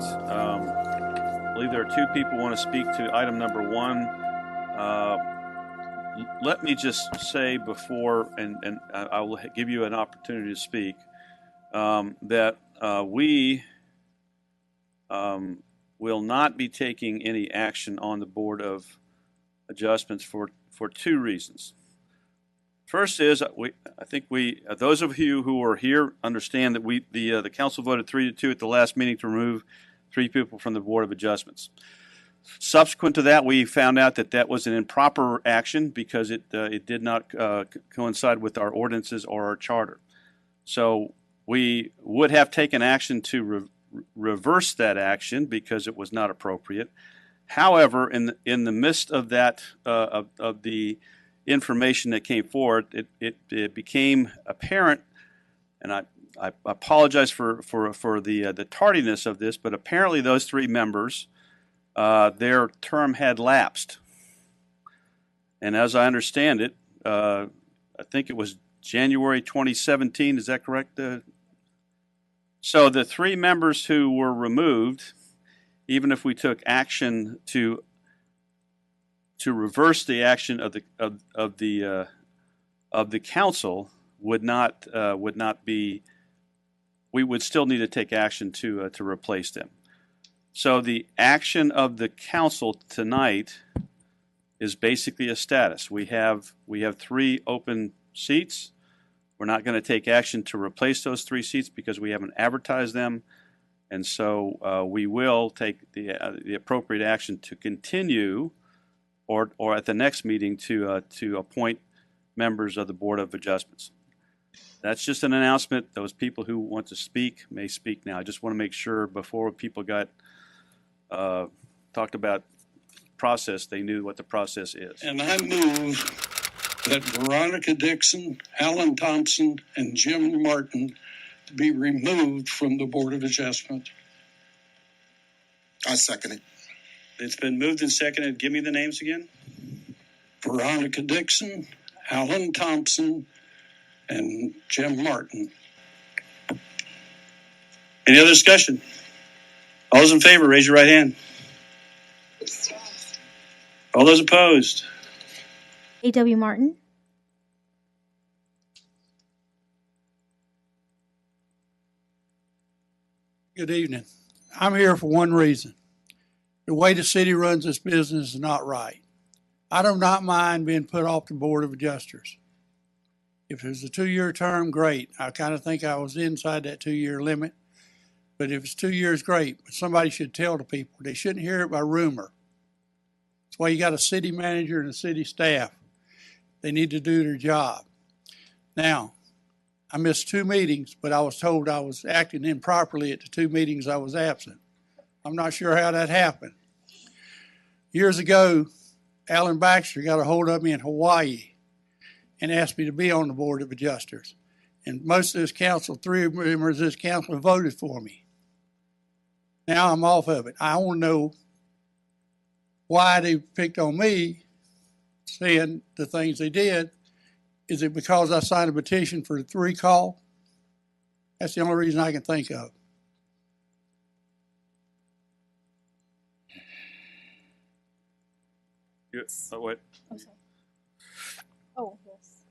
I believe there are two people who want to speak to item number one. Let me just say before, and I will give you an opportunity to speak, that we will not be taking any action on the Board of Adjustments for two reasons. First is, I think those of you who are here understand that the council voted 3-2 at the last meeting to remove 3 people from the Board of Adjustments. Subsequent to that, we found out that that was an improper action because it did not coincide with our ordinances or our charter. So we would have taken action to reverse that action because it was not appropriate. However, in the midst of that of the information that came forward, it became apparent, and I apologize for the tardiness of this, but apparently those 3 members, their term had lapsed, and as I understand it, I think it was January 2017. Is that correct? So the 3 members who were removed, even if we took action to reverse the action of the council, would not be. We would still need to take action to replace them. So the action of the council tonight is basically a status. We have 3 open seats. We're not going to take action to replace those 3 seats because we haven't advertised them, and so we will take the appropriate action to continue, or at the next meeting to appoint members of the Board of Adjustments. That's just an announcement. Those people who want to speak may speak now. I just want to make sure before people got talked about process, they knew what the process is. And I move that Veronica Dixon, Alan Thompson, and Jim Martin be removed from the Board of Adjustment. I second it. It's been moved and seconded. Give me the names again. Veronica Dixon, Alan Thompson, and Jim Martin. Any other discussion? All those in favor, raise your right hand. All those opposed? A.W. Martin. Good evening. I'm here for one reason. The way the city runs its business is not right. I do not mind being put off the Board of Adjusters. If it was a 2-year term, great. I kind of think I was inside that 2-year limit. But if it's 2 years, great. But somebody should tell the people. They shouldn't hear it by rumor. That's why you got a city manager and a city staff. They need to do their job. Now, I missed 2 meetings, but I was told I was acting improperly at the 2 meetings I was absent. I'm not sure how that happened. Years ago, Alan Baxter got a hold of me in Hawaii and asked me to be on the Board of Adjusters. And most of this council, 3 members of this council voted for me. Now I'm off of it. I want to know why they picked on me, saying the things they did. Is it because I signed a petition for the recall? That's the only reason I can think of. What? Oh, sorry. Oh, yes.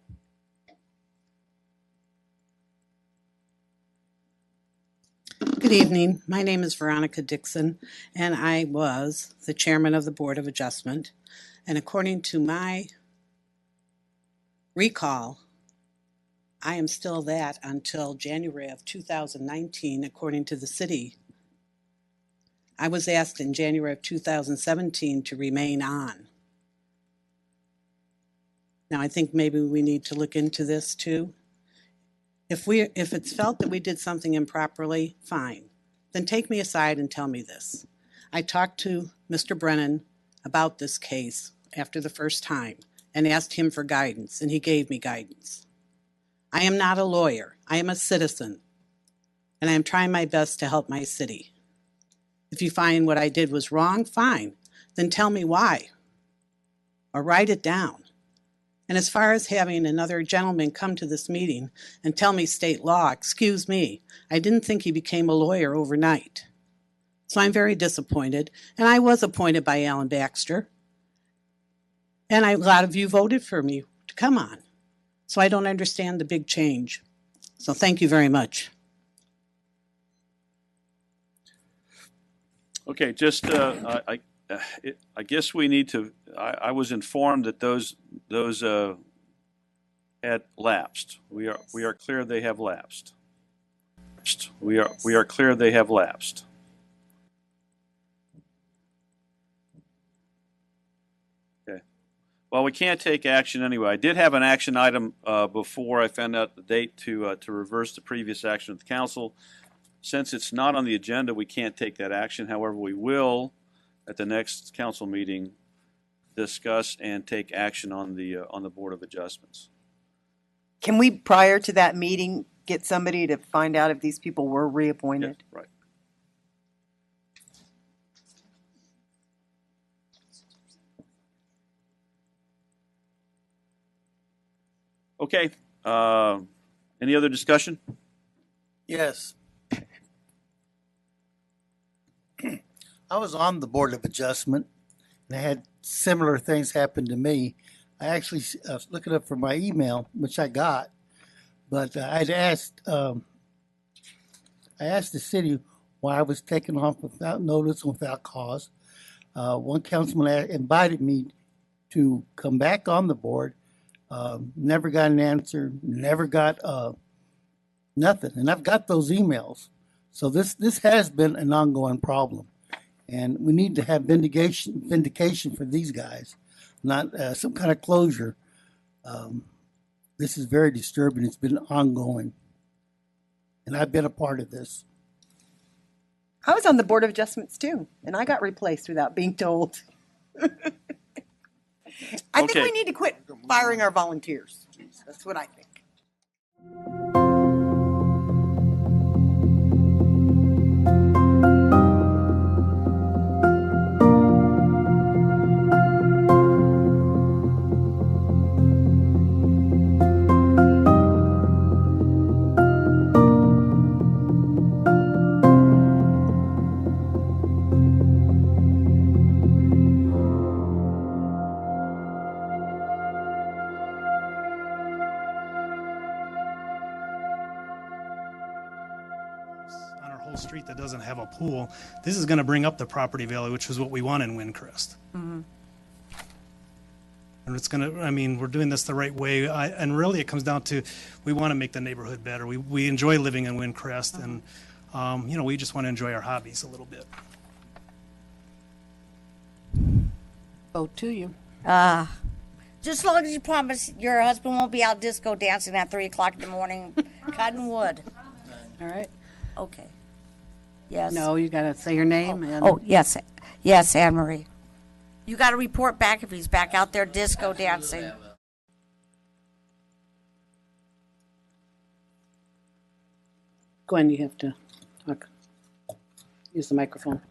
Good evening. My name is Veronica Dixon, and I was the chairman of the Board of Adjustment. And according to my recall, I am still that until January of 2019, according to the city. I was asked in January of 2017 to remain on. Now, I think maybe we need to look into this too. If it's felt that we did something improperly, fine. Then take me aside and tell me this. I talked to Mr. Brennan about this case after the first time and asked him for guidance, and he gave me guidance. I am not a lawyer. I am a citizen, and I am trying my best to help my city. If you find what I did was wrong, fine. Then tell me why, or write it down. And as far as having another gentleman come to this meeting and tell me state law, excuse me, I didn't think he became a lawyer overnight. So I'm very disappointed. And I was appointed by Alan Baxter. And a lot of you voted for me to come on. So I don't understand the big change. So thank you very much. Okay, just, I guess we need to, I was informed that those had lapsed. We are clear they have lapsed. We are clear they have lapsed. Okay. Well, we can't take action anyway. I did have an action item before I found out the date to reverse the previous action of the council. Since it's not on the agenda, we can't take that action. However, we will, at the next council meeting, discuss and take action on the Board of Adjustments. Can we, prior to that meeting, get somebody to find out if these people were reappointed? Yes, right. Okay. Any other discussion? Yes. I was on the Board of Adjustment, and I had similar things happen to me. I actually was looking up for my email, which I got, but I asked the city why I was taken off without notice and without cause. One councilman invited me to come back on the board. Never got an answer, never got nothing. And I've got those emails. So this has been an ongoing problem. And we need to have vindication for these guys, not some kind of closure. This is very disturbing. It's been ongoing. And I've been a part of this. I was on the Board of Adjustments too, and I got replaced without being told. I think Okay. we need to quit firing our volunteers. That's what I think. On our whole street that doesn't have a pool, this is going to bring up the property value, which is what we want in Windcrest. And it's going to, I mean, we're doing this the right way. And really it comes down to, we want to make the neighborhood better. We enjoy living in Windcrest, and, you know, we just want to enjoy our hobbies a little bit. Vote to you. Just as long as you promise your husband won't be out disco dancing at 3 o'clock in the morning, cutting wood. All right. Okay. Yes. No, you got to say your name. And Oh, yes. Yes, Anne Marie. You got to report back if he's back out there disco dancing. Gwen, you have to talk. Use the microphone.